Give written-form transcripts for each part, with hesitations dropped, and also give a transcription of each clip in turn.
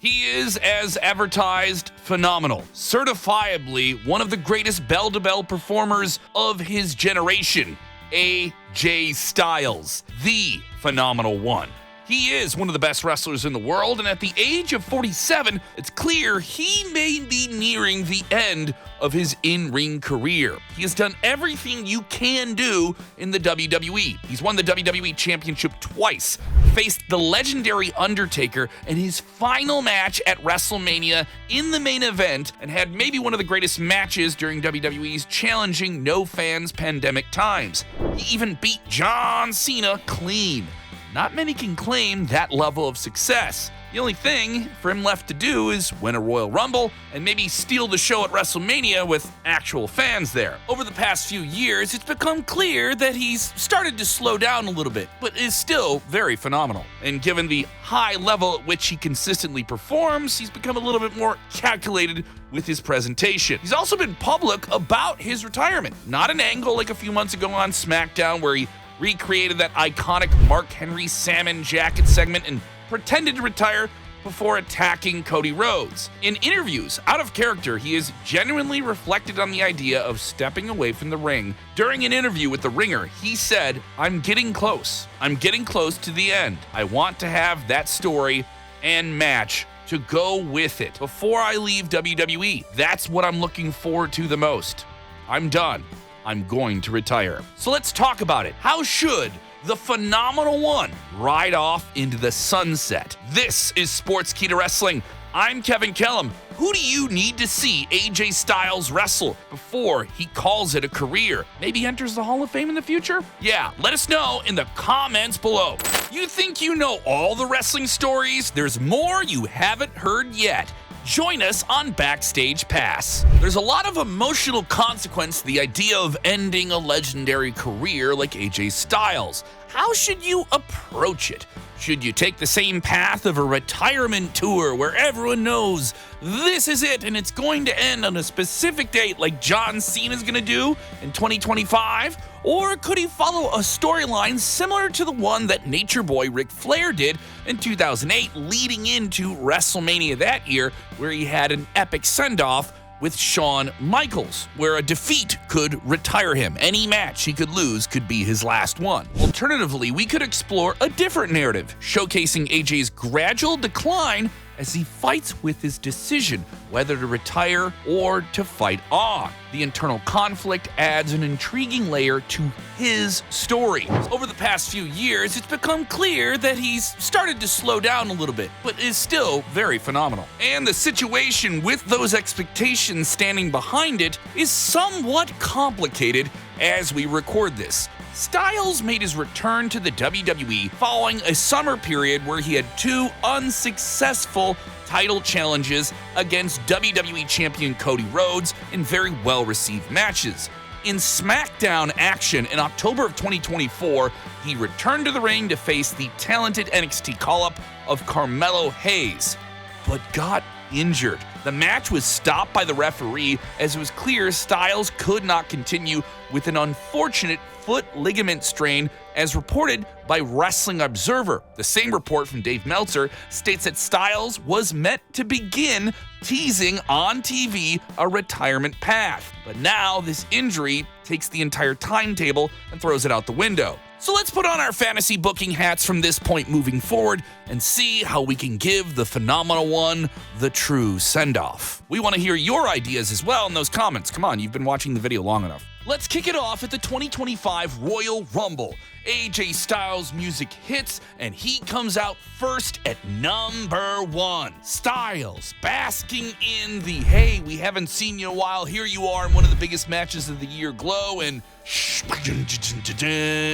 He is, as advertised, phenomenal. Certifiably one of the greatest bell-to-bell performers of his generation. AJ Styles, the phenomenal one. He is one of the best wrestlers in the world, and at the age of 47, it's clear he may be nearing the end of his in-ring career. He has done everything you can do in the WWE. He's won the WWE Championship twice, faced the legendary Undertaker in his final match at WrestleMania in the main event, and had maybe one of the greatest matches during WWE's challenging no-fans pandemic times. He even beat John Cena clean. Not many can claim that level of success. The only thing for him left to do is win a Royal Rumble and maybe steal the show at WrestleMania with actual fans there. Over the past few years, it's become clear that he's started to slow down a little bit, but is still very phenomenal. And given the high level at which he consistently performs, he's become a little bit more calculated with his presentation. He's also been public about his retirement. Not an angle like a few months ago on SmackDown where he recreated that iconic Mark Henry salmon jacket segment and pretended to retire before attacking Cody Rhodes. In interviews, out of character, he has genuinely reflected on the idea of stepping away from the ring. During an interview with The Ringer, he said, "I'm getting close. I'm getting close to the end. I want to have that story and match to go with it before I leave WWE. That's what I'm looking forward to the most. I'm done. I'm going to retire." So let's talk about it. How should the phenomenal one ride off into the sunset? This is Sportskeeda Wrestling. I'm Kevin Kellum. Who do you need to see AJ Styles wrestle before he calls it a career? Maybe enters the Hall of Fame in the future? Yeah, let us know in the comments below. You think you know all the wrestling stories? There's more you haven't heard yet. Join us on Backstage Pass. There's a lot of emotional consequence to the idea of ending a legendary career like AJ Styles. How should you approach it? Should you take the same path of a retirement tour where everyone knows this is it and it's going to end on a specific date like John Cena's going to do in 2025? Or could he follow a storyline similar to the one that Nature Boy Ric Flair did in 2008 leading into WrestleMania that year, where he had an epic send-off with Shawn Michaels, where a defeat could retire him. Any match he could lose could be his last one. Alternatively, we could explore a different narrative, showcasing AJ's gradual decline as he fights with his decision whether to retire or to fight on. The internal conflict adds an intriguing layer to his story. Over the past few years, it's become clear that he's started to slow down a little bit, but is still very phenomenal. And the situation with those expectations standing behind it is somewhat complicated as we record this. Styles made his return to the WWE following a summer period where he had two unsuccessful title challenges against WWE champion Cody Rhodes in very well-received matches. In SmackDown action in October of 2024, he returned to the ring to face the talented NXT call-up of Carmelo Hayes, but got injured. The match was stopped by the referee as it was clear Styles could not continue with an unfortunate foot ligament strain, as reported by Wrestling Observer. The same report from Dave Meltzer states that Styles was meant to begin teasing on TV a retirement path, but now this injury takes the entire timetable and throws it out the window. So let's put on our fantasy booking hats from this point moving forward and see how we can give the phenomenal one the true send-off. We want to hear your ideas as well in those comments. Come on, you've been watching the video long enough. Let's kick it off at the 2025 Royal Rumble. AJ Styles' music hits, and he comes out first at number 1. Styles, basking in the, hey, we haven't seen you in a while, here you are in one of the biggest matches of the year glow, and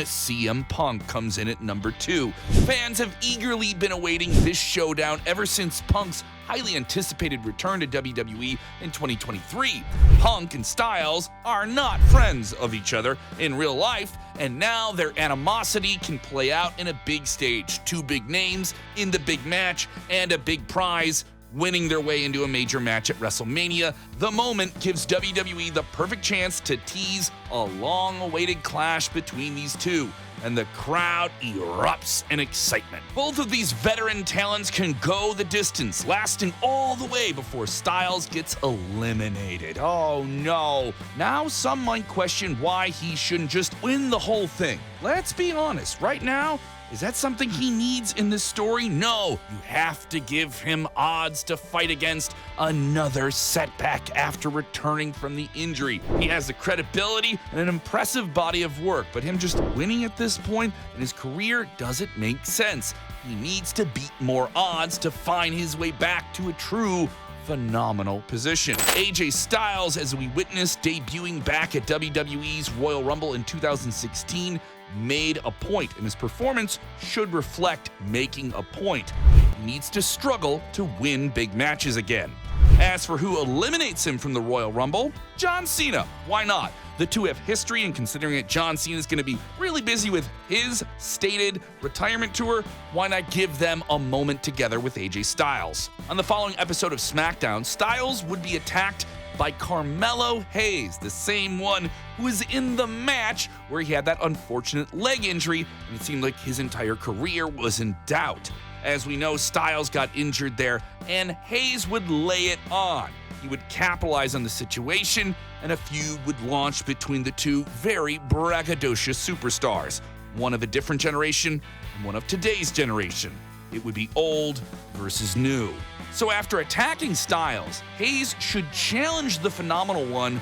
CM Punk comes in at number 2. Fans have eagerly been awaiting this showdown ever since Punk's highly anticipated return to WWE in 2023. Punk and Styles are not friends of each other in real life, and now their animosity can play out in a big stage. Two big names in the big match and a big prize, winning their way into a major match at WrestleMania. The moment gives WWE the perfect chance to tease a long-awaited clash between these two. and the crowd erupts in excitement. Both of these veteran talents can go the distance, lasting all the way before Styles gets eliminated. Oh no. Now some might question why he shouldn't just win the whole thing. Let's be honest, right now, is that something he needs in this story? No, you have to give him odds to fight against another setback after returning from the injury. He has the credibility and an impressive body of work, but him just winning at this point in his career doesn't make sense. He needs to beat more odds to find his way back to a true phenomenal position. AJ Styles, as we witnessed debuting back at WWE's Royal Rumble in 2016, made a point, and his performance should reflect making a point. He needs to struggle to win big matches again. As for who eliminates him from the Royal Rumble, John Cena. Why not? The two have history, and considering that John Cena is going to be really busy with his stated retirement tour, why not give them a moment together with AJ Styles? On the following episode of SmackDown, Styles would be attacked by Carmelo Hayes, the same one who was in the match where he had that unfortunate leg injury, and it seemed like his entire career was in doubt. As we know, Styles got injured there, and Hayes would lay it on. He would capitalize on the situation, and a feud would launch between the two very braggadocious superstars, one of a different generation and one of today's generation. It would be old versus new. So after attacking Styles, Hayes should challenge the Phenomenal One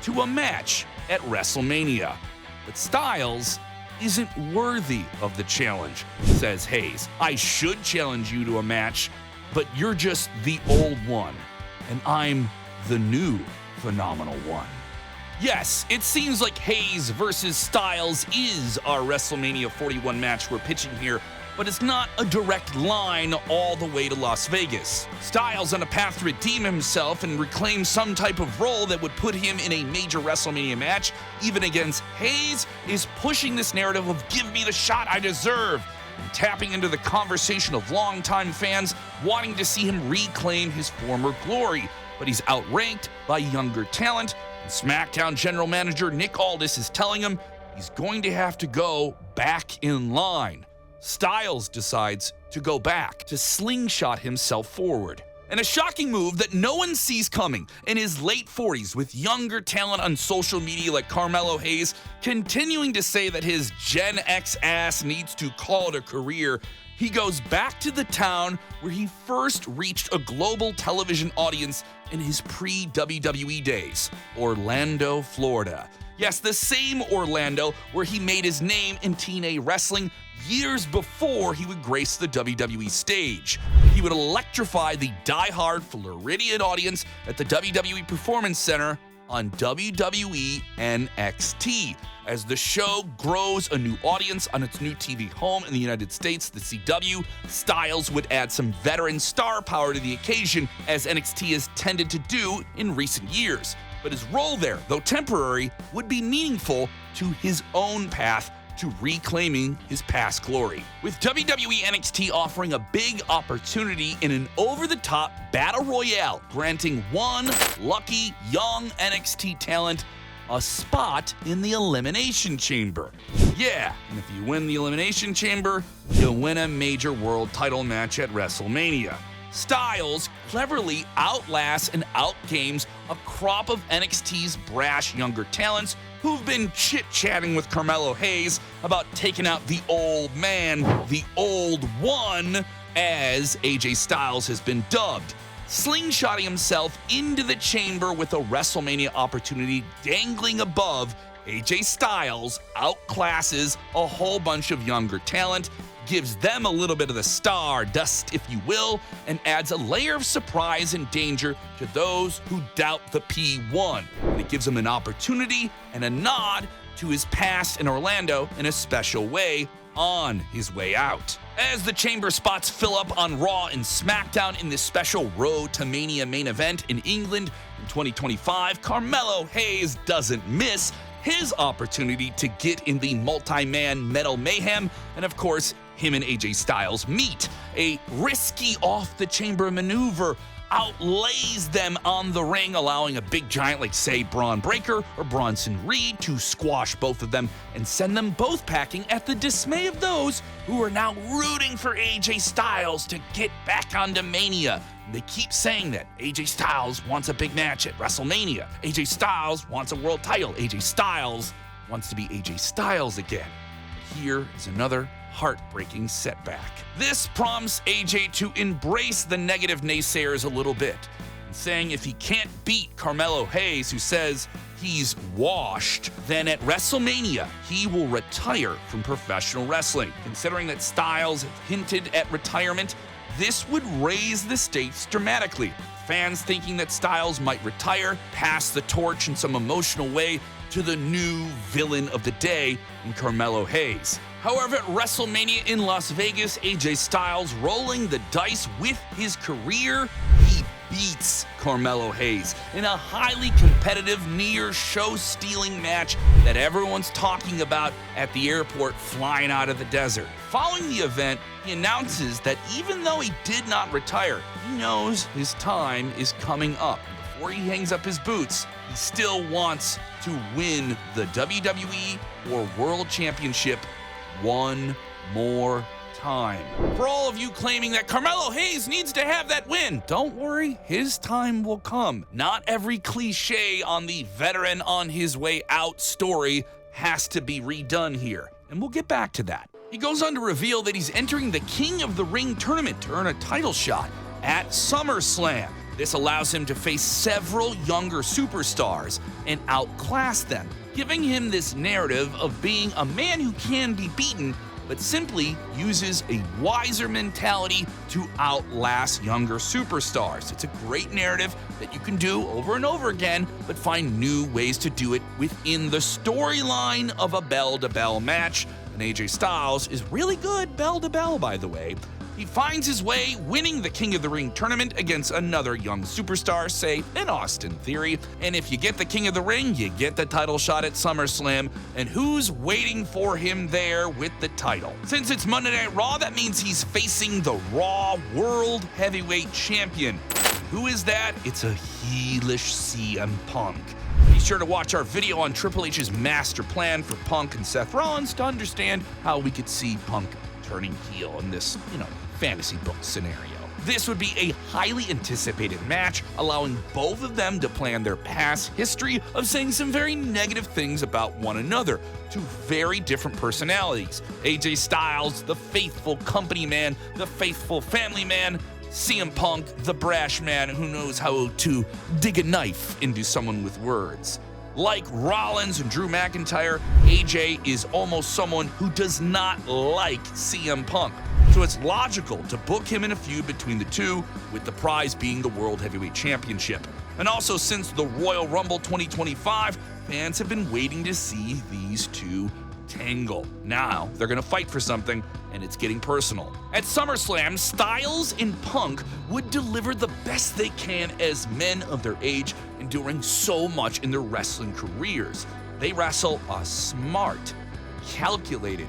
to a match at WrestleMania. But Styles isn't worthy of the challenge, says Hayes. I should challenge you to a match, but you're just the old one, and I'm the new Phenomenal One. Yes, it seems like Hayes versus Styles is our WrestleMania 41 match we're pitching here, but it's not a direct line all the way to Las Vegas. Styles on a path to redeem himself and reclaim some type of role that would put him in a major WrestleMania match, even against Hayes, is pushing this narrative of give me the shot I deserve, and tapping into the conversation of longtime fans wanting to see him reclaim his former glory. But he's outranked by younger talent, and SmackDown General Manager Nick Aldis is telling him he's going to have to go back in line. Styles decides to go back to slingshot himself forward. And a shocking move that no one sees coming. In his late 40s, with younger talent on social media like Carmelo Hayes continuing to say that his Gen X ass needs to call it a career, he goes back to the town where he first reached a global television audience in his pre-WWE days, Orlando, Florida. Yes, the same Orlando where he made his name in TNA wrestling years before he would grace the WWE stage. He would electrify the die-hard Floridian audience at the WWE Performance Center on WWE NXT. As the show grows a new audience on its new TV home in the United States, the CW, Styles would add some veteran star power to the occasion, as NXT has tended to do in recent years. But his role there, though temporary, would be meaningful to his own path to reclaiming his past glory. With WWE NXT offering a big opportunity in an over-the-top battle royale, granting one lucky young NXT talent a spot in the Elimination Chamber. Yeah, and if you win the Elimination Chamber, you'll win a major world title match at WrestleMania. Styles cleverly outlasts and outgames a crop of NXT's brash younger talents who've been chit-chatting with Carmelo Hayes about taking out the old man, the old one, as AJ Styles has been dubbed, slingshotting himself into the chamber with a WrestleMania opportunity dangling above. AJ Styles outclasses a whole bunch of younger talent, gives them a little bit of the star dust, if you will, and adds a layer of surprise and danger to those who doubt the P1. And it gives him an opportunity and a nod to his past in Orlando in a special way on his way out. As the chamber spots fill up on Raw and SmackDown in this special Road to Mania main event in England in 2025, Carmelo Hayes doesn't miss his opportunity to get in the multi-man Metal Mayhem, and of course, him and AJ Styles meet. A risky off-the-chamber maneuver outlays them on the ring, allowing a big giant like, say, Braun Breaker or Bronson Reed to squash both of them and send them both packing at the dismay of those who are now rooting for AJ Styles to get back onto Mania. They keep saying that AJ Styles wants a big match at WrestleMania. AJ Styles wants a world title. AJ Styles wants to be AJ Styles again. Here is another heartbreaking setback. This prompts AJ to embrace the negative naysayers a little bit, saying if he can't beat Carmelo Hayes, who says he's washed, then at WrestleMania, he will retire from professional wrestling. Considering that Styles hinted at retirement, this would raise the stakes dramatically. Fans thinking that Styles might retire, pass the torch in some emotional way to the new villain of the day in Carmelo Hayes. However, at WrestleMania in Las Vegas, AJ Styles rolling the dice with his career, he beats Carmelo Hayes in a highly competitive, near show-stealing match that everyone's talking about at the airport flying out of the desert. Following the event, he announces that even though he did not retire, he knows his time is coming up. Before he hangs up his boots, he still wants to win the WWE or World Championship one more time. For all of you claiming that Carmelo Hayes needs to have that win, don't worry, his time will come. Not every cliche on the veteran on his way out story has to be redone here, and we'll get back to that. He goes on to reveal that he's entering the King of the Ring tournament to earn a title shot at SummerSlam. This allows him to face several younger superstars and outclass them, giving him this narrative of being a man who can be beaten, but simply uses a wiser mentality to outlast younger superstars. It's a great narrative that you can do over and over again, but find new ways to do it within the storyline of a bell-to-bell match. And AJ Styles is really good bell-to-bell, by the way. He finds his way winning the King of the Ring tournament against another young superstar, say an Austin Theory. And if you get the King of the Ring, you get the title shot at SummerSlam. And who's waiting for him there with the title? Since it's Monday Night Raw, that means he's facing the Raw World Heavyweight Champion. Who is that? It's a heelish CM Punk. Be sure to watch our video on Triple H's master plan for Punk and Seth Rollins to understand how we could see Punk turning heel in this, fantasy book scenario. This would be a highly anticipated match, allowing both of them to plan their past history of saying some very negative things about one another to very different personalities. AJ Styles, the faithful company man, the faithful family man. CM Punk, the brash man who knows how to dig a knife into someone with words. Like Rollins and Drew McIntyre, AJ is almost someone who does not like CM Punk. So it's logical to book him in a feud between the two, with the prize being the World Heavyweight Championship. And also, since the Royal Rumble 2025, fans have been waiting to see these two tangle. Now, they're going to fight for something, and it's getting personal. At SummerSlam, Styles and Punk would deliver the best they can as men of their age, enduring so much in their wrestling careers. They wrestle a smart, calculated,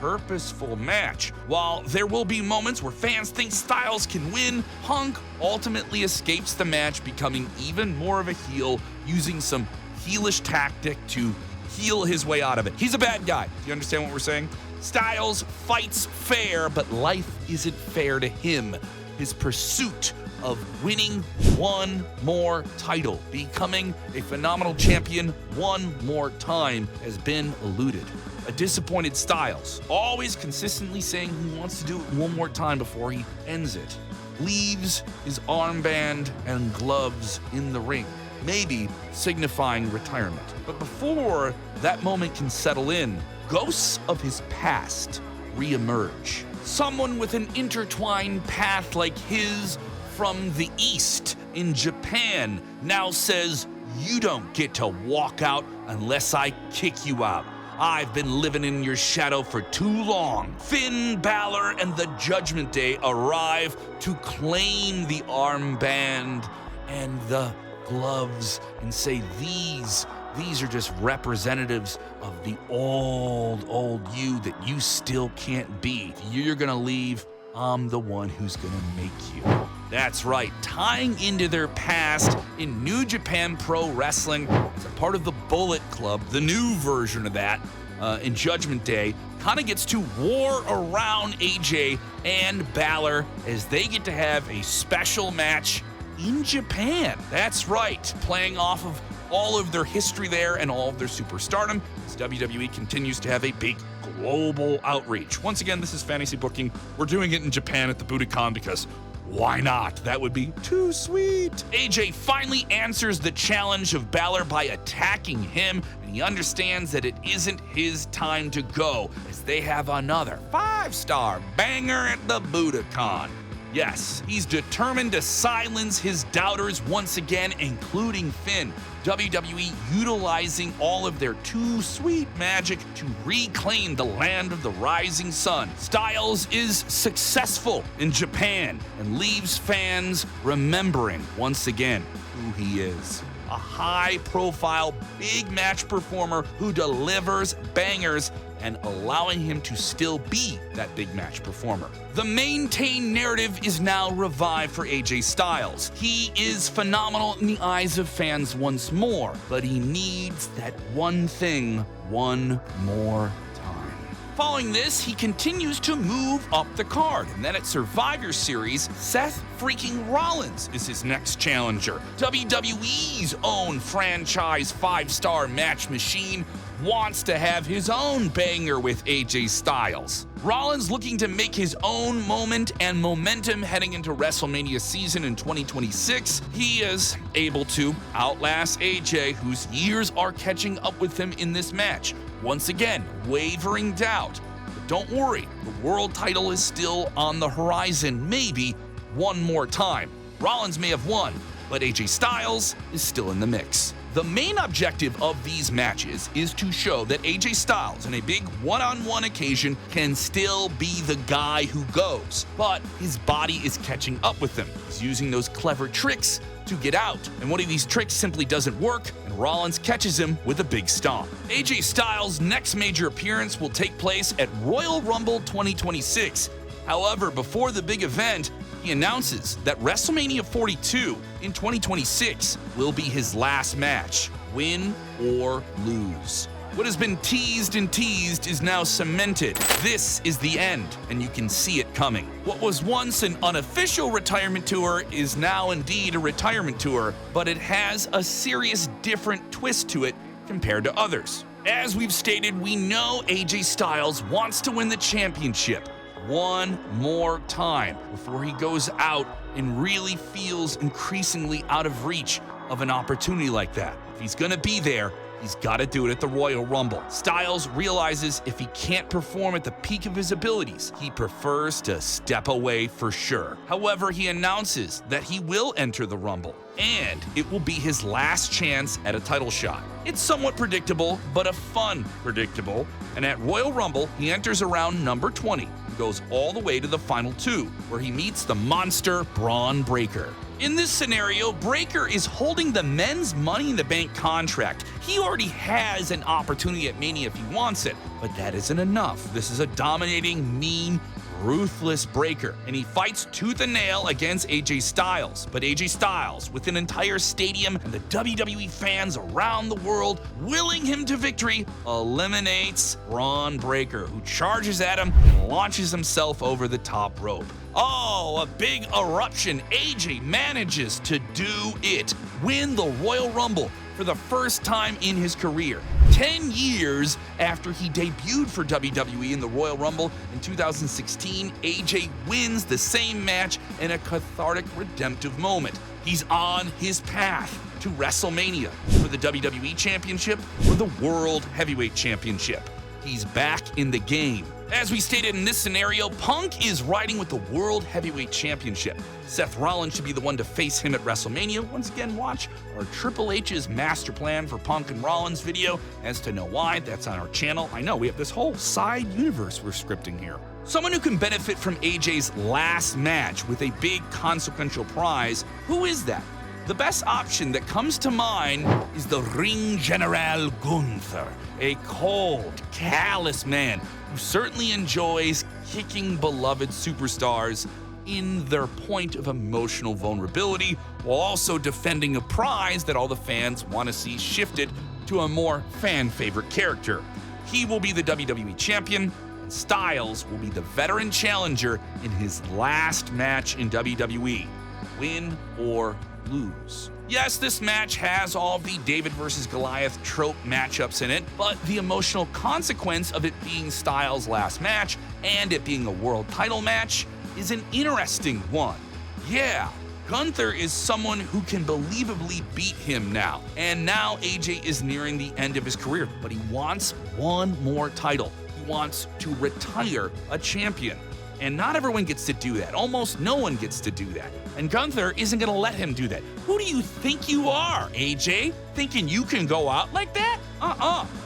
purposeful match. While there will be moments where fans think Styles can win, Punk ultimately escapes the match, becoming even more of a heel, using some heelish tactic to heel his way out of it. He's a bad guy. Do you understand what we're saying? Styles fights fair, but life isn't fair to him. His pursuit of winning one more title, becoming a phenomenal champion one more time, has been eluded. A disappointed Styles, always consistently saying he wants to do it one more time before he ends it, leaves his armband and gloves in the ring, maybe signifying retirement. But before that moment can settle in, ghosts of his past reemerge. Someone with an intertwined path like his from the East in Japan now says, "You don't get to walk out unless I kick you out. I've been living in your shadow for too long." Finn Balor and the Judgment Day arrive to claim the armband and the gloves and say, "These These are just representatives of the old you that you still can't be. You're gonna leave, I'm the one who's gonna make you. That's right, tying into their past in New Japan Pro Wrestling as a part of the Bullet Club, the new version of that, in Judgment Day, kind of gets to war around AJ and Balor as they get to have a special match in Japan. That's right, playing off of all of their history there and all of their superstardom as WWE continues to have a big global outreach. Once again, this is fantasy booking. We're doing it in Japan at the Budokan because why not? That would be too sweet. AJ finally answers the challenge of Balor by attacking him, and he understands that it isn't his time to go as they have another 5-star banger at the Budokan. Yes, he's determined to silence his doubters once again, including Finn. WWE utilizing all of their too sweet magic to reclaim the land of the rising sun. Styles is successful in Japan and leaves fans remembering once again who he is. A high-profile, big match performer who delivers bangers and allowing him to still be that big match performer. The maintained narrative is now revived for AJ Styles. He is phenomenal in the eyes of fans once more, but he needs that one thing one more time. Following this, he continues to move up the card, and then at Survivor Series, Seth freaking Rollins is his next challenger. WWE's own franchise 5-star match machine wants to have his own banger with AJ Styles. Rollins looking to make his own moment and momentum heading into WrestleMania season in 2026. He is able to outlast AJ, whose years are catching up with him in this match. Once again, wavering doubt. But don't worry, the world title is still on the horizon, maybe one more time. Rollins may have won, but AJ Styles is still in the mix. The main objective of these matches is to show that AJ Styles, in a big one-on-one occasion, can still be the guy who goes, but his body is catching up with him. He's using those clever tricks to get out, and one of these tricks simply doesn't work, and Rollins catches him with a big stomp. AJ Styles' next major appearance will take place at Royal Rumble 2026. However, before the big event, he announces that WrestleMania 42 in 2026 will be his last match, win or lose. What has been teased and teased is now cemented. This is the end, and you can see it coming. What was once an unofficial retirement tour is now indeed a retirement tour, but it has a serious different twist to it compared to others. As we've stated, we know AJ Styles wants to win the championship one more time before he goes out and really feels increasingly out of reach of an opportunity like that. If he's gonna be there, he's gotta do it at the Royal Rumble. Styles realizes if he can't perform at the peak of his abilities, he prefers to step away for sure. However, he announces that he will enter the Rumble, and it will be his last chance at a title shot. It's somewhat predictable, but a fun predictable, and at Royal Rumble, he enters around number 20 and goes all the way to the final 2, where he meets the monster Braun Breaker. In this scenario, Breaker is holding the men's Money in the Bank contract. He already has an opportunity at Mania if he wants it, but that isn't enough. This is a dominating, mean, ruthless Breaker, and he fights tooth and nail against AJ Styles. But AJ Styles, with an entire stadium and the WWE fans around the world willing him to victory, eliminates Braun Breaker, who charges at him and launches himself over the top rope. Oh, a big eruption. AJ manages to do it. Win the Royal Rumble for the first time in his career. 10 years after he debuted for WWE in the Royal Rumble in 2016, AJ wins the same match in a cathartic, redemptive moment. He's on his path to WrestleMania for the WWE Championship or the World Heavyweight Championship. He's back in the game. As we stated in this scenario, Punk is riding with the World Heavyweight Championship. Seth Rollins should be the one to face him at WrestleMania. Once again, watch our Triple H's master plan for Punk and Rollins video as to know why. That's on our channel. I know, we have this whole side universe we're scripting here. Someone who can benefit from AJ's last match with a big consequential prize, who is that? The best option that comes to mind is the Ring General Gunther, a cold, callous man who certainly enjoys kicking beloved superstars in their point of emotional vulnerability, while also defending a prize that all the fans want to see shifted to a more fan-favorite character. He will be the WWE Champion, and Styles will be the veteran challenger in his last match in WWE, win or lose. Yes, this match has all the David versus Goliath trope matchups in it, but the emotional consequence of it being Styles' last match and it being a world title match is an interesting one. Yeah, Gunther is someone who can believably beat him now, and now AJ is nearing the end of his career, but he wants one more title. He wants to retire a champion. And not everyone gets to do that. Almost no one gets to do that. And Gunther isn't going to let him do that. Who do you think you are, AJ? Thinking you can go out like that?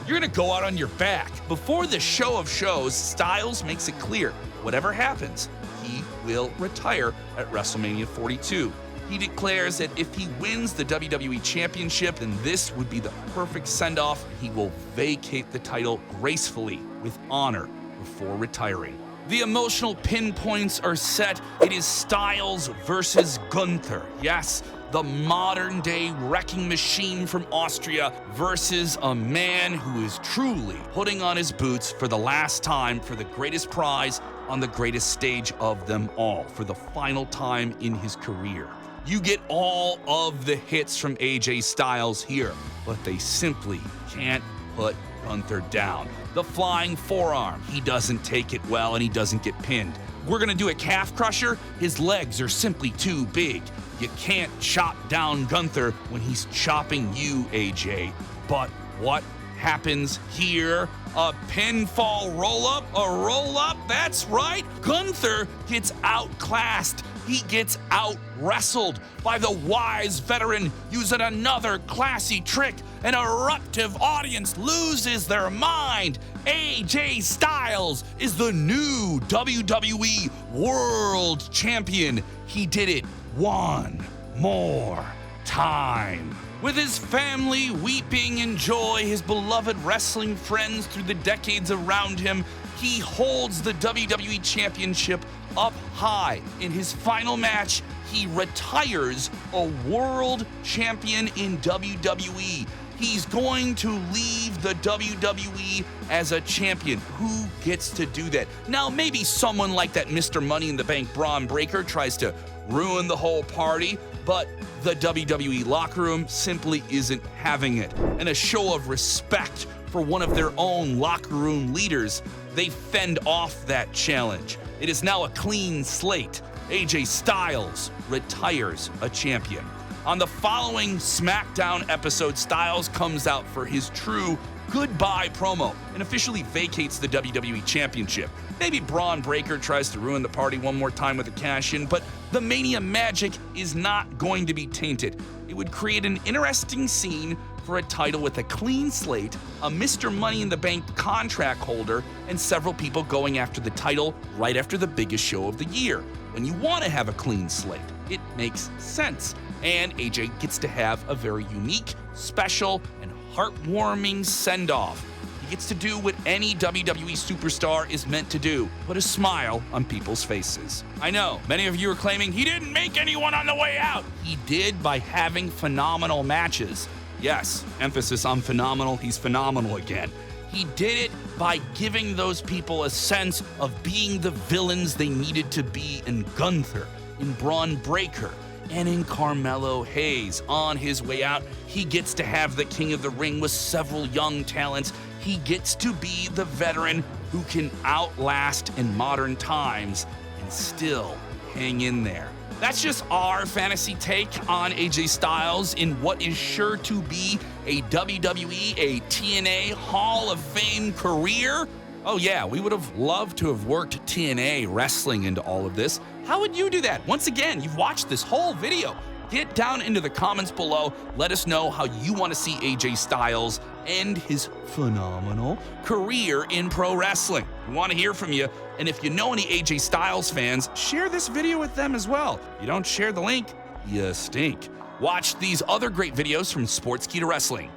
You're going to go out on your back. Before the show of shows, Styles makes it clear, whatever happens, he will retire at WrestleMania 42. He declares that if he wins the WWE Championship, then this would be the perfect send-off. He will vacate the title gracefully with honor before retiring. The emotional pinpoints are set. It is Styles versus Gunther. Yes, the modern-day wrecking machine from Austria versus a man who is truly putting on his boots for the last time for the greatest prize on the greatest stage of them all, for the final time in his career. You get all of the hits from AJ Styles here, but they simply can't put Gunther down. The flying forearm, he doesn't take it well and he doesn't get pinned. We're gonna do a calf crusher, his legs are simply too big. You can't chop down Gunther when he's chopping you, AJ. But what happens here? A pinfall roll-up? A roll-up? That's right. Gunther gets outclassed. He gets out-wrestled by the wise veteran using another classy trick. An eruptive audience loses their mind. AJ Styles is the new WWE World Champion. He did it one more time. With his family weeping in joy, his beloved wrestling friends through the decades around him, he holds the WWE Championship up high. In his final match, he retires a world champion in WWE. He's going to leave the WWE as a champion. Who gets to do that? Now, maybe someone like that Mr. Money in the Bank Braun Breaker tries to ruin the whole party, but the WWE locker room simply isn't having it. And a show of respect for one of their own locker room leaders, they fend off that challenge. It is now a clean slate. AJ Styles retires a champion. On the following SmackDown episode, Styles comes out for his true goodbye promo and officially vacates the WWE Championship. Maybe Braun Breaker tries to ruin the party one more time with a cash-in, but the Mania magic is not going to be tainted. It would create an interesting scene for a title with a clean slate, a Mr. Money in the Bank contract holder, and several people going after the title right after the biggest show of the year. When you want to have a clean slate, it makes sense. And AJ gets to have a very unique, special, and heartwarming send-off. He gets to do what any WWE superstar is meant to do, put a smile on people's faces. I know, many of you are claiming he didn't make anyone on the way out. He did by having phenomenal matches. Yes, emphasis on phenomenal, he's phenomenal again. He did it by giving those people a sense of being the villains they needed to be in Gunther, in Braun Breaker, and in Carmelo Hayes. On his way out, he gets to have the King of the Ring with several young talents. He gets to be the veteran who can outlast in modern times and still hang in there. That's just our fantasy take on AJ Styles in what is sure to be a WWE, a TNA Hall of Fame career. Oh yeah, we would have loved to have worked TNA wrestling into all of this. How would you do that? Once again, you've watched this whole video. Get down into the comments below. Let us know how you want to see AJ Styles end his phenomenal career in pro wrestling. We want to hear from you. And if you know any AJ Styles fans, share this video with them as well. If you don't share the link, you stink. Watch these other great videos from Sportskeeda Wrestling.